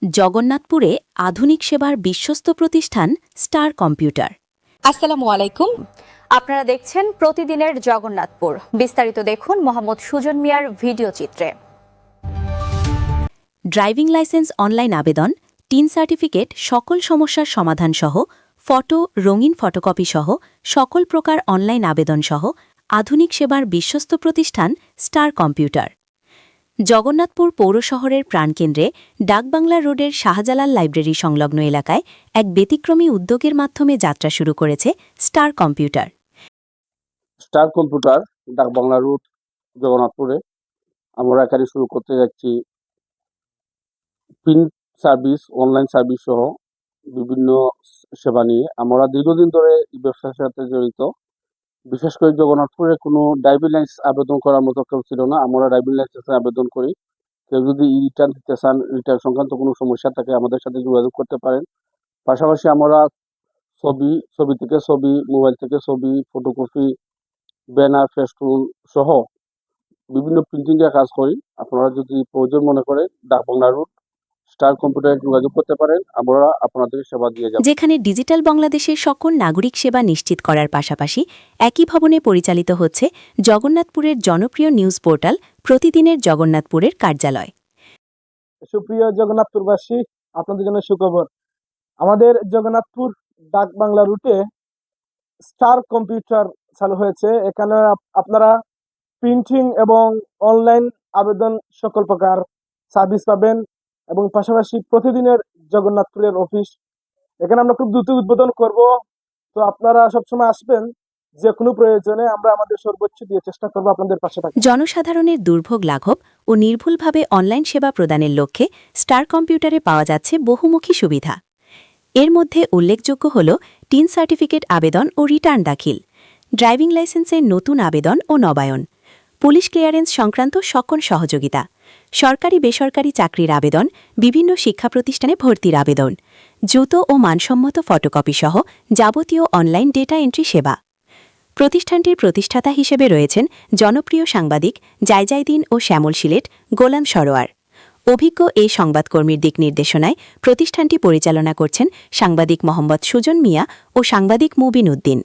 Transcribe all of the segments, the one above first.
জগন্নাথপুরে আধুনিক সেবার বিশ্বস্ত প্রতিষ্ঠান স্টার কম্পিউটার। আসসালামু আলাইকুম, আপনারা দেখছেন প্রতিদিনের জগন্নাথপুর। বিস্তারিত দেখুন মোহাম্মদ সুজন মিয়ার ভিডিও চিত্রে। ড্রাইভিং লাইসেন্স অনলাইন আবেদন, টিন সার্টিফিকেট, সকল সমস্যার সমাধান সহ ফটো, রঙিন ফটোকপি সহ সকল প্রকার অনলাইন আবেদন সহ আধুনিক সেবার বিশ্বস্ত প্রতিষ্ঠান স্টার কম্পিউটার। জগন্নাথপুর পৌর শহরের প্রাণকেন্দ্রে ডাকবাংলা রোডের শাহজালাল লাইব্রেরি সংলগ্ন এলাকায় এক ব্যতিক্রমী উদ্যোগের মাধ্যমে যাত্রা শুরু করেছে star computer. Star computer ডাকবাংলা road জগন্নাথপুরে আমরা এখানে শুরু করতে যাচ্ছি প্রিন্ট সার্ভিস, অনলাইন সার্ভিস সহ বিভিন্ন সেবা নিয়ে। আমরা দীর্ঘদিন ধরে এই ব্যবসার সাথে জড়িত। বিশেষ করে জগন্নাথপুরে কোনো ড্রাইভিং লাইসেন্স আবেদন করার মতো কেউ ছিল না। আমরা ড্রাইভিং লাইসেন্সে আবেদন করি। কেউ যদি রিটার্ন দিতে চান, রিটার্ন সংক্রান্ত কোনো সমস্যা থাকে আমাদের সাথে যোগাযোগ করতে পারেন। পাশাপাশি আমরা ছবি থেকে ছবি, মোবাইল থেকে ছবি, ফটোকপি, ব্যানার, ফেস্টুন সহ বিভিন্ন প্রিন্টিং এর কাজ করি। আপনারা যদি প্রয়োজন মনে করেন ডাকবাংলা রোড স্টার কম্পিউটারে যোগাযোগ করতে পারেন। আমরা আপনাদের সেবা দিয়ে যাব। যেখানে ডিজিটাল বাংলাদেশের সকল নাগরিক সেবা নিশ্চিত করার পাশাপাশি একই ভবনে পরিচালিত হচ্ছে জগন্নাথপুরের জনপ্রিয় নিউজ পোর্টাল প্রতিদিনের জগন্নাথপুরের কার্যালয়। সুপ্রিয় জগন্নাথপুরবাসী, আপনাদের জন্য সুখবর। আমাদের জগন্নাথপুর ডাকবাংলা রুটে স্টার কম্পিউটার চালু হয়েছে। এখানে আপনারা প্রিন্টিং এবং অনলাইন আবেদন সকল প্রকার সার্ভিস পাবেন এবং পাশাপাশি প্রতিদিনের জগন্নাথপুরের অফিস এখানে আমরা খুব দ্রুত উদ্বোধন করব। তো আপনারা সবসময় আসবেন, যে কোনো প্রয়োজনে আমরা আমাদের সর্বোচ্চ দিয়ে চেষ্টা করবো আপনাদের পাশে থাকতে। জনসাধারণের দুর্ভোগ লাঘব ও নির্ভুলভাবে অনলাইন সেবা প্রদানের লক্ষ্যে স্টার কম্পিউটারে পাওয়া যাচ্ছে বহুমুখী সুবিধা। এর মধ্যে উল্লেখযোগ্য হল টিন সার্টিফিকেট আবেদন ও রিটার্ন দাখিল, ড্রাইভিং লাইসেন্সের নতুন আবেদন ও নবায়ন, পুলিশ ক্লিয়ারেন্স সংক্রান্ত সকল সহযোগিতা, সরকারি বেসরকারি চাকরির আবেদন, বিভিন্ন শিক্ষা প্রতিষ্ঠানে ভর্তির আবেদন, দ্রুত ও মানসম্মত ফটোকপি সহ যাবতীয় অনলাইন ডেটা এন্ট্রি সেবা। প্রতিষ্ঠানটির প্রতিষ্ঠাতা হিসেবে রয়েছেন জনপ্রিয় সাংবাদিক জায়জাইদিন ও শ্যামল সিলেট গোলাম সরোয়ার। অভিজ্ঞ এই সংবাদকর্মীর দিক নির্দেশনায় প্রতিষ্ঠানটি পরিচালনা করছেন সাংবাদিক মোহাম্মদ সুজন মিয়া ও সাংবাদিক মুবিন উদ্দিন।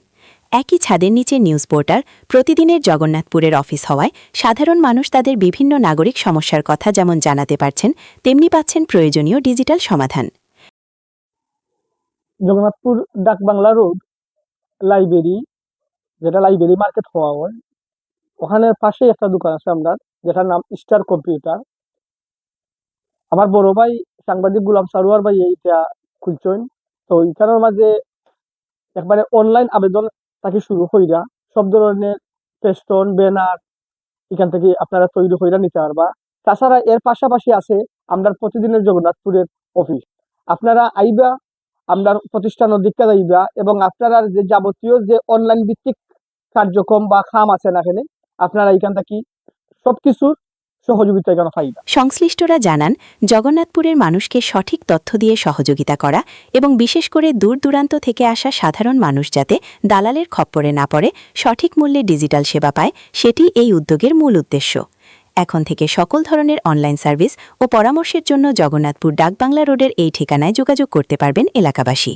একই ছাদের নিচে নিউজ পোর্টাল প্রতিদিনের জগন্নাথপুরের অফিস হওয়ায় সাধারণ মানুষ তাদের বিভিন্ন নাগরিক সমস্যার কথা যেমন জানাতে পারছেন, তেমনি পাচ্ছেন প্রয়োজনীয় ডিজিটাল সমাধান। জগন্নাথপুর ডাকবাংলা রোড লাইব্রেরি, যেটা লাইব্রেরি মার্কেট হওয়া হয়, ওখানে পাশে একটা দোকান আছে আমরা, যেটার নাম স্টার কম্পিউটার। আমার বড় ভাই সাংবাদিক গোলাম সারোয়ার ভাই এইটা খুলছেন। তো এখানের মাঝে একবারে অনলাইন আবেদন তাকে শুরু কইরা সব ধরনের পেস্টন, ব্যানার এখান থেকে আপনারা তৈরি কইরা নিতে পারবা। তাছাড়া এর পাশাপাশি আছে আমরা প্রতিদিনের জগন্নাথপুরের অফিস। আপনারা আইবা, আমরা প্রতিষ্ঠানের দিকটা যাইবা এবং আপনারা যে যাবতীয় যে অনলাইন ভিত্তিক কার্যক্রম বা খাম আছে না, এখানে আপনারা এখান থেকে সবকিছুর সহযোগিতা এখানে পাইবা। সংশ্লিষ্টরা জানান, জগন্নাথপুরের মানুষকে সঠিক তথ্য দিয়ে সহযোগিতা করা এবং বিশেষ করে দূর দূরান্ত থেকে আসা সাধারণ মানুষ যাতে দালালের খপ্পরে না পড়ে সঠিক মূল্যে ডিজিটাল সেবা পায়, সেটি এই উদ্যোগের মূল উদ্দেশ্য। এখন থেকে সকল ধরনের অনলাইন সার্ভিস ও পরামর্শের জন্য জগন্নাথপুর ডাকবাংলা রোডের এই ঠিকানায় যোগাযোগ করতে পারবেন এলাকাবাসী।